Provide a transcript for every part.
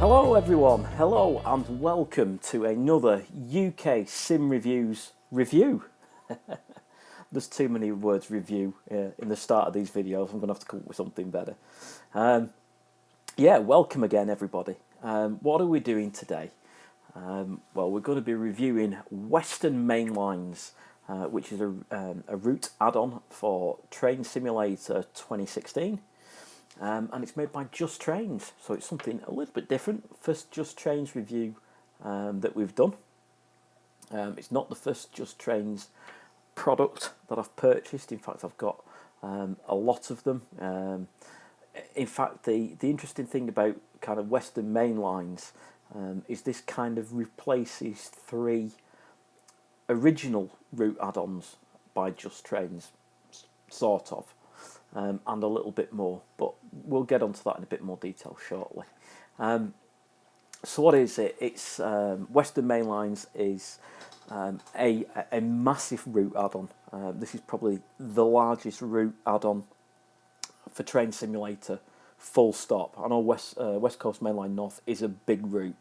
Hello everyone, hello and welcome to another UK Sim Reviews review. There's too many words review in the start of these videos. I'm going to have to come up with something better. Welcome again everybody. What are we doing today? Well, we're going to be reviewing Western Mainlines, which is a route add-on for Train Simulator 2016. And it's made by Just Trains, so it's something a little bit different. First Just Trains review that we've done. It's not the first Just Trains product that I've purchased. In fact, I've got a lot of them. In fact, the interesting thing about kind of Western Mainlines is this kind of replaces 3 original route add-ons by Just Trains, sort of. And a little bit more, but we'll get onto that in a bit more detail shortly. So what is it? It's Western Mainlines is a massive route add-on. This is probably the largest route add-on for Train Simulator, full stop. I know West Coast Mainline North is a big route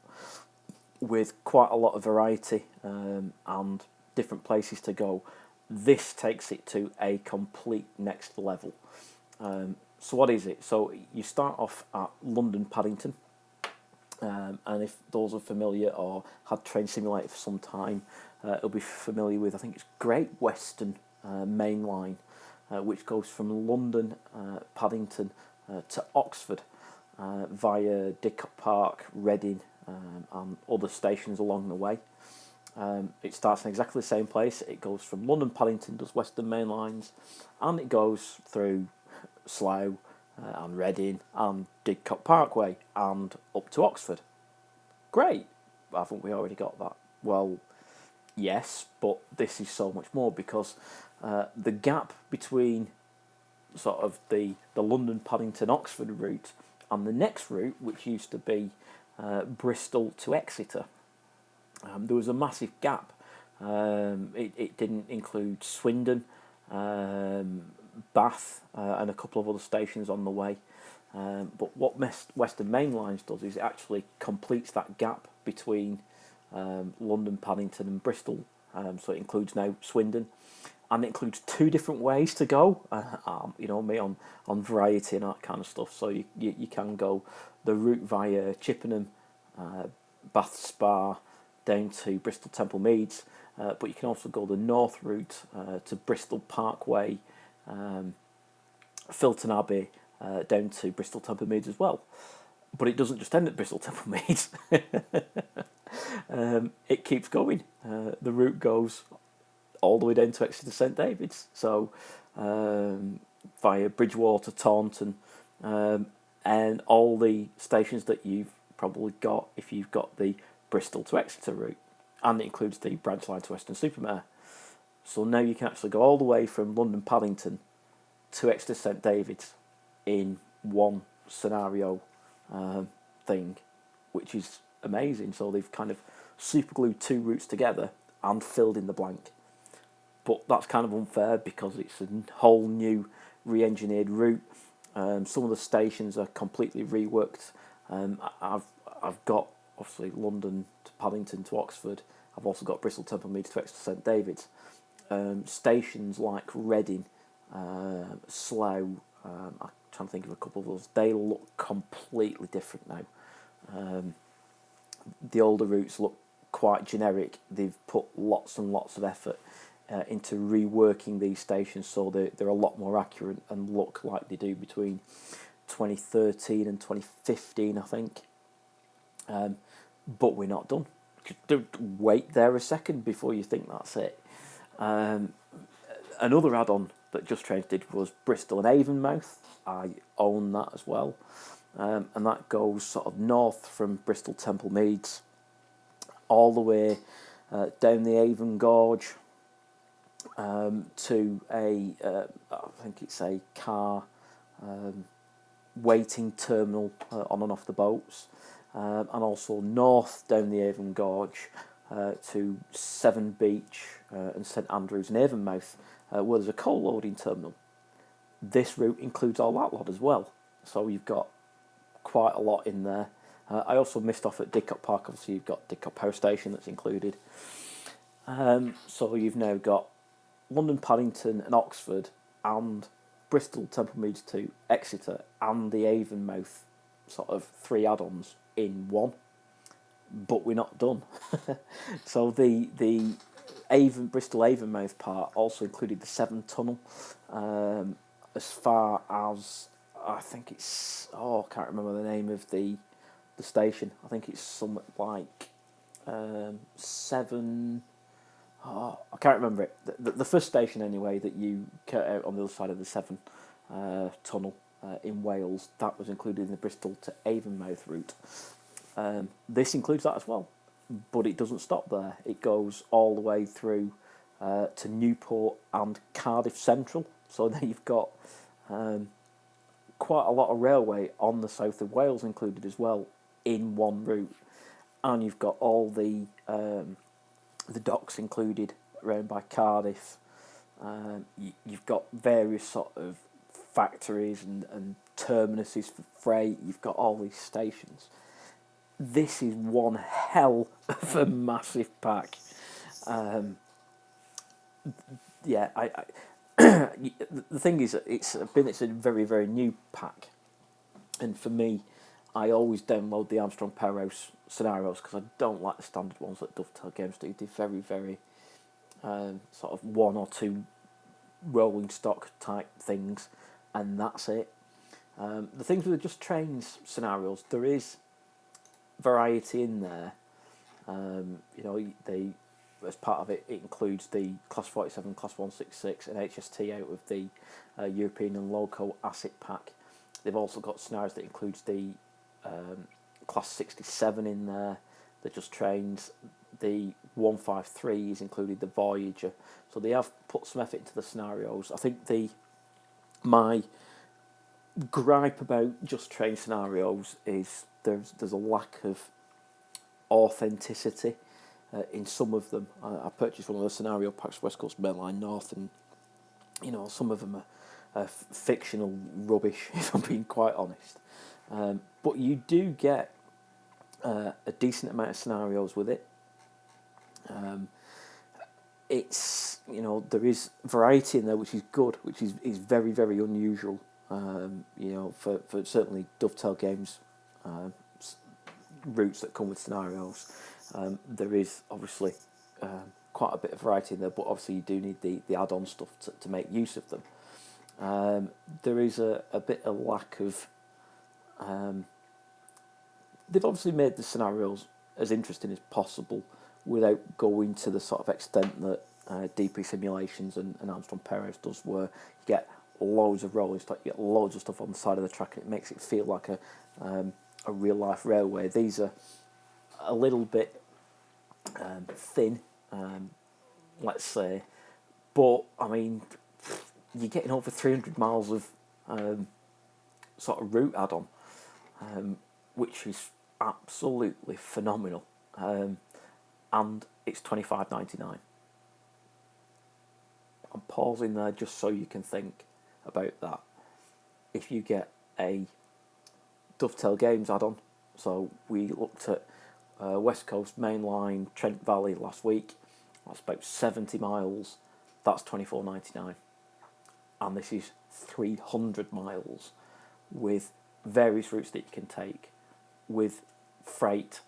with quite a lot of variety and different places to go. This takes it to a complete next level. So what is it? So you start off at London Paddington, and if those are familiar or had Train Simulator for some time, it'll be familiar with, I think it's Great Western Mainline, which goes from London Paddington to Oxford via Didcot Park, Reading, and other stations along the way. It starts in exactly the same place. It goes from London Paddington, does Western Mainlines, and it goes through Slough and Reading and Didcot Parkway and up to Oxford. Great. Haven't we already got that? Well, yes, but this is so much more because the gap between sort of the London Paddington Oxford route and the next route, which used to be Bristol to Exeter, there was a massive gap. It didn't include Swindon, Bath, and a couple of other stations on the way. But what Western Mainlines does is it actually completes that gap between London, Paddington and Bristol. So it includes now Swindon, and it includes 2 different ways to go. You know me on variety and that kind of stuff. So you can go the route via Chippenham, Bath Spa, down to Bristol Temple Meads, but you can also go the north route to Bristol Parkway, Filton Abbey, down to Bristol Temple Meads as well. But it doesn't just end at Bristol Temple Meads. It keeps going. The route goes all the way down to Exeter St David's, so via Bridgewater, Taunton, and all the stations that you've probably got if you've got the Bristol to Exeter route, and it includes the branch line to Weston-super-Mare. So now you can actually go all the way from London Paddington to Exeter St David's in one scenario thing, which is amazing. So they've kind of superglued 2 routes together and filled in the blank. But that's kind of unfair because it's a whole new re-engineered route. Some of the stations are completely reworked. I've got obviously London to Paddington to Oxford. I've also got Bristol Temple Meads to Exeter St David's. Stations like Reading, Slough, I'm trying to think of a couple of those, they look completely different now. The older routes look quite generic. They've put lots and lots of effort into reworking these stations so they're a lot more accurate and look like they do between 2013 and 2015, I think. But we're not done. Don't wait there a second before you think that's it. Another add-on that Just Trains did was Bristol and Avonmouth. I own that as well. And that goes sort of north from Bristol Temple Meads all the way down the Avon Gorge to I think it's a car waiting terminal on and off the boats, and also north down the Avon Gorge to Severn Beach and St Andrews and Avonmouth, where there's a coal loading terminal. This route includes all that lot as well, so you've got quite a lot in there. I also missed off at Didcot Park. Obviously, you've got Didcot Power Station that's included. So you've now got London, Paddington, and Oxford, and Bristol, Temple Meads to Exeter, and the Avonmouth sort of 3 add-ons in one. But we're not done. So the Bristol Avonmouth part also included the Severn Tunnel, as far as, I think it's, I can't remember the name of the station. I think it's something like Severn. I can't remember it. The first station anyway that you cut out on the other side of the Severn Tunnel in Wales, that was included in the Bristol to Avonmouth route. This includes that as well, but it doesn't stop there. It goes all the way through to Newport and Cardiff Central. So then you've got quite a lot of railway on the south of Wales included as well in one route, and you've got all the docks included around by Cardiff. You've got various sort of factories and terminuses for freight. You've got all these stations. This is one hell of a massive pack. The thing is, it's a very, very new pack, and for me, I always download the Armstrong Powerhouse scenarios because I don't like the standard ones that Dovetail Games do. They're very, very sort of 1 or 2 rolling stock type things, and that's it. The things with the Just Trains scenarios, there is variety in there. They, as part of it, it includes the Class 47, Class 166 and HST out of the European and Loco Asset Pack. They've also got scenarios that includes the Class 67 in there, the Just Trains, the 153s included the Voyager. So they have put some effort into the scenarios. I think my gripe about Just Train scenarios is there's a lack of authenticity in some of them. I purchased one of the scenario packs, West Coast Mainline North, and some of them are fictional rubbish, if I'm being quite honest. But you do get a decent amount of scenarios with it. It's there is variety in there, which is good, which is very, very unusual. For certainly Dovetail Games routes that come with scenarios. There is obviously quite a bit of variety in there, but obviously you do need the add-on stuff to make use of them. There is a bit of lack of. They've obviously made the scenarios as interesting as possible without going to the sort of extent that DP Simulations and Armstrong Powerhouse does, where you get loads of rolling stock, you get loads of stuff on the side of the track, and it makes it feel like a real life railway. These are a little bit thin, let's say, but I mean, you're getting over 300 miles of sort of route add-on, which is absolutely phenomenal, and it's $25.99. I'm pausing there just so you can think about that. If you get a Dovetail Games add-on, so we looked at West Coast Mainline Trent Valley last week, that's about 70 miles, that's $24.99, and this is 300 miles with various routes that you can take, with freight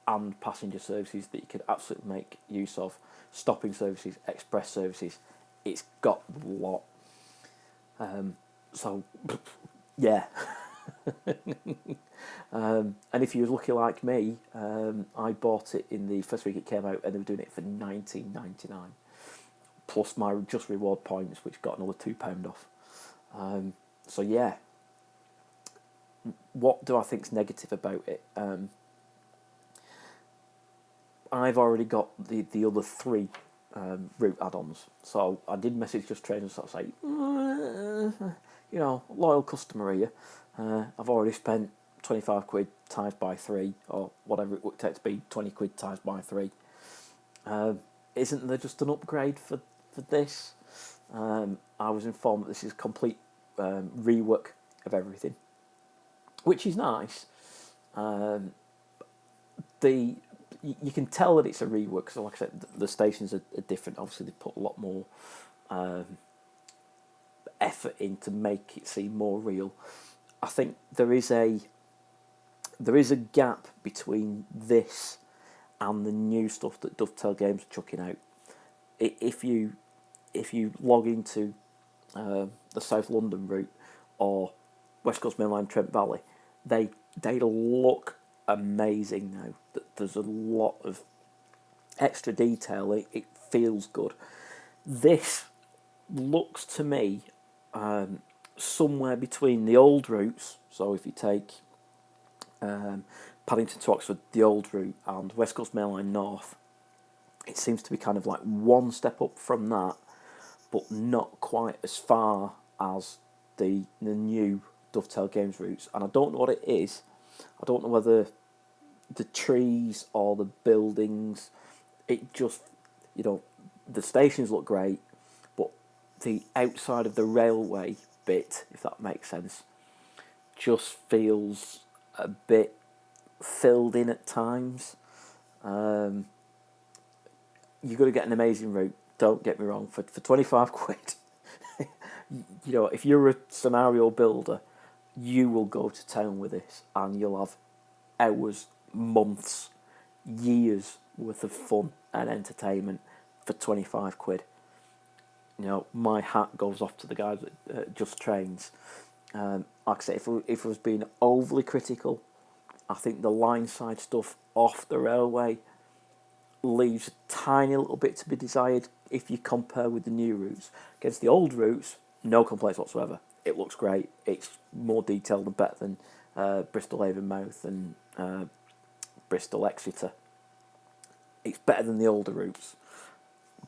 and passenger services that you could absolutely make use of, stopping services, express services. It's got the lot. So, yeah. And if you were lucky like me, I bought it in the first week it came out, and they were doing it for $19.99, plus my Just Reward points, which got another £2 off. So yeah. What do I think's negative about it? I've already got the other 3 route add-ons, so I did message Just Trains and sort of say, loyal customer here. I've already spent 25 quid times by 3, or whatever it would take to be 20 quid times by 3. Isn't there just an upgrade for this? I was informed that this is a complete rework of everything, which is nice. the you can tell that it's a rework. So, like I said, the stations are different. Obviously, they put a lot more effort in to make it seem more real. I think there is a gap between this and the new stuff that Dovetail Games are chucking out. If you log into the South London route or West Coast Mainline Trent Valley, they look amazing now. There's a lot of extra detail. It feels good. This looks to me somewhere between the old routes. So if you take Paddington to Oxford, the old route, and West Coast Mainline North, it seems to be kind of like one step up from that, but not quite as far as the new Dovetail Games routes. And I don't know what it is. I don't know whether the trees or the buildings, it just, the stations look great, but the outside of the railway bit, if that makes sense, just feels a bit filled in at times. You're going to get an amazing route, don't get me wrong, for 25 quid. If you're a scenario builder, you will go to town with this and you'll have hours, months, years worth of fun and entertainment for 25 quid. My hat goes off to the guys at Just Trains. Like I say, if I was being overly critical, I think the line side stuff off the railway leaves a tiny little bit to be desired if you compare with the new routes. Against the old routes, no complaints whatsoever. It looks great. It's more detailed and better than Bristol Avonmouth and Bristol Exeter. It's better than the older routes,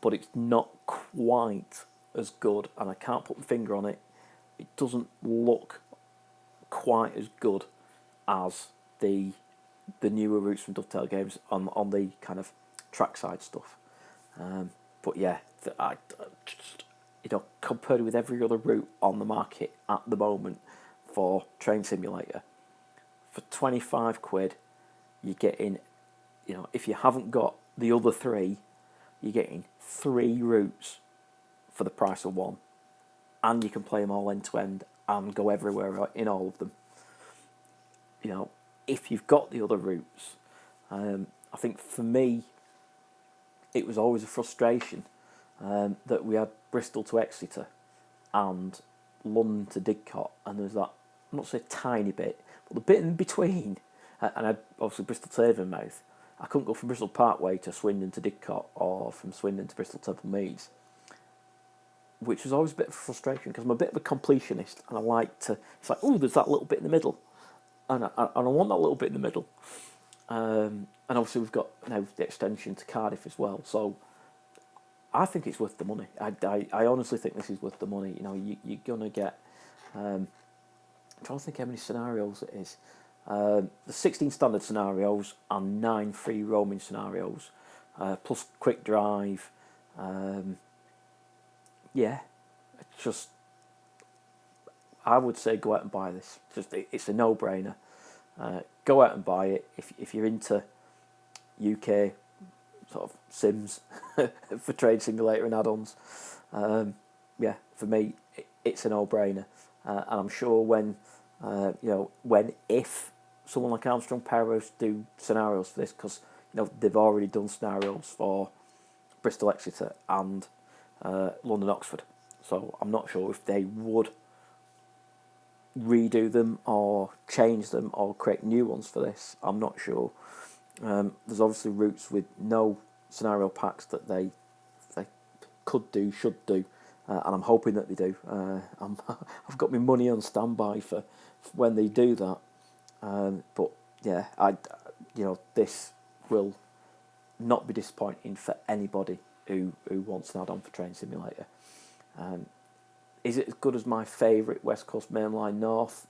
but it's not quite as good, and I can't put my finger on it. It doesn't look quite as good as the newer routes from Dovetail Games on the kind of trackside stuff. But yeah, I just, compared with every other route on the market at the moment for Train Simulator, for 25 quid, you're getting, if you haven't got the other three, you're getting 3 routes for the price of one, and you can play them all end to end and go everywhere in all of them. If you've got the other routes, I think for me, it was always a frustration that we had Bristol to Exeter and London to Didcot, and there's that, I'm not saying tiny bit, but the bit in between, and I obviously Bristol to Avonmouth, I couldn't go from Bristol Parkway to Swindon to Didcot or from Swindon to Bristol Temple Meads, which was always a bit of a frustration because I'm a bit of a completionist and I like to, it's like, there's that little bit in the middle, and I want that little bit in the middle. And obviously we've got now the extension to Cardiff as well, so I think it's worth the money. I honestly think this is worth the money. You're going to get, I'm trying to think how many scenarios it is. The 16 standard scenarios and 9 free roaming scenarios, plus quick drive. It's just, I would say go out and buy this. It's a no-brainer. Go out and buy it if you're into UK sort of sims for Train Simulator and add-ons. For me, it's a no-brainer, and I'm sure if someone like Armstrong Powerhouse do scenarios for this, because they've already done scenarios for Bristol Exeter and London Oxford, so I'm not sure if they would redo them or change them or create new ones for this. I'm not sure. There's obviously routes with no scenario packs that they could do, should do, and I'm hoping that they do. I've got my money on standby for when they do that. But yeah, this will not be disappointing for anybody who wants an add-on for Train Simulator. Is it as good as my favourite West Coast Mainline North?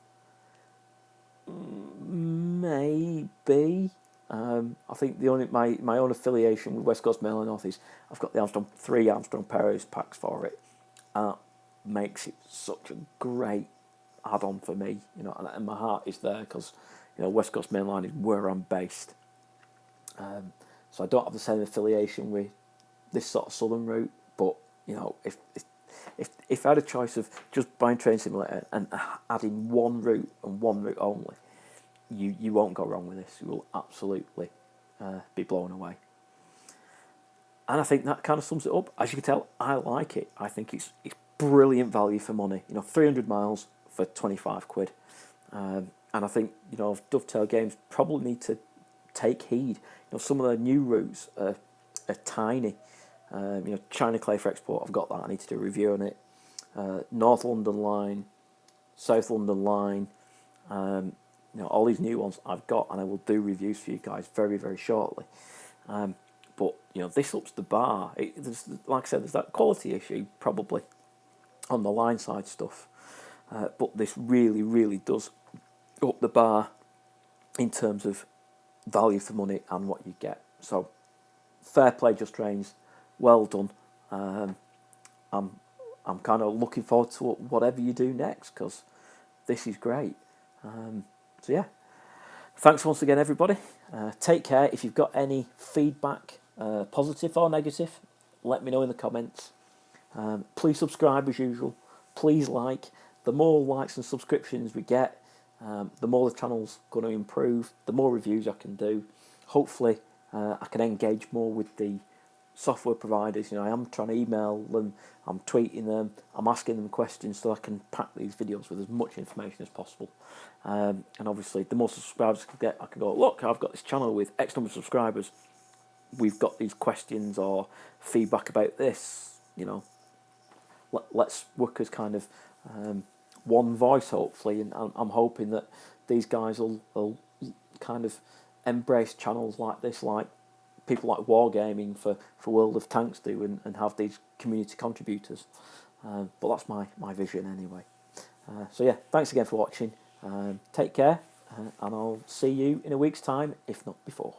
Maybe. I think my own affiliation with West Coast Mainline North is I've got the 3 Armstrong Powerhouse packs for it. That makes it such a great add-on for me, and my heart is there because West Coast Mainline is where I'm based. So I don't have the same affiliation with this sort of southern route. But you know, if I had a choice of just buying Train Simulator and adding one route and one route only, you won't go wrong with this. You will absolutely be blown away. And I think that kind of sums it up. As you can tell, I like it. I think it's brilliant value for money. You know, 300 miles for 25 quid. And I think, you know, Dovetail Games probably need to take heed. You know, some of the new routes are tiny. You know, China Clay for export, I've got that. I need to do a review on it. North London line, South London line. You know, all these new ones I've got, and I will do reviews for you guys very, very shortly. But you know, this ups the bar. Like I said, there's that quality issue probably on the line side stuff, but this really, really does up the bar in terms of value for money and what you get. So, fair play, Just Trains. Well done. I'm kind of looking forward to whatever you do next, because this is great. So yeah, thanks once again, everybody. Take care. If you've got any feedback, positive or negative, let me know in the comments. Please subscribe as usual. Please like. The more likes and subscriptions we get, the more the channel's going to improve, the more reviews I can do. Hopefully I can engage more with the software providers. You know, I am trying to email them, I'm tweeting them, I'm asking them questions so I can pack these videos with as much information as possible. And obviously, the more subscribers I can get, I can go, look, I've got this channel with X number of subscribers. We've got these questions or feedback about this. You know, let's work as kind of one voice, hopefully. And I'm hoping that these guys will kind of embrace channels like this, like people like Wargaming for World of Tanks do, and have these community contributors. But that's my vision anyway. So yeah, thanks again for watching. Take care, and I'll see you in a week's time, if not before.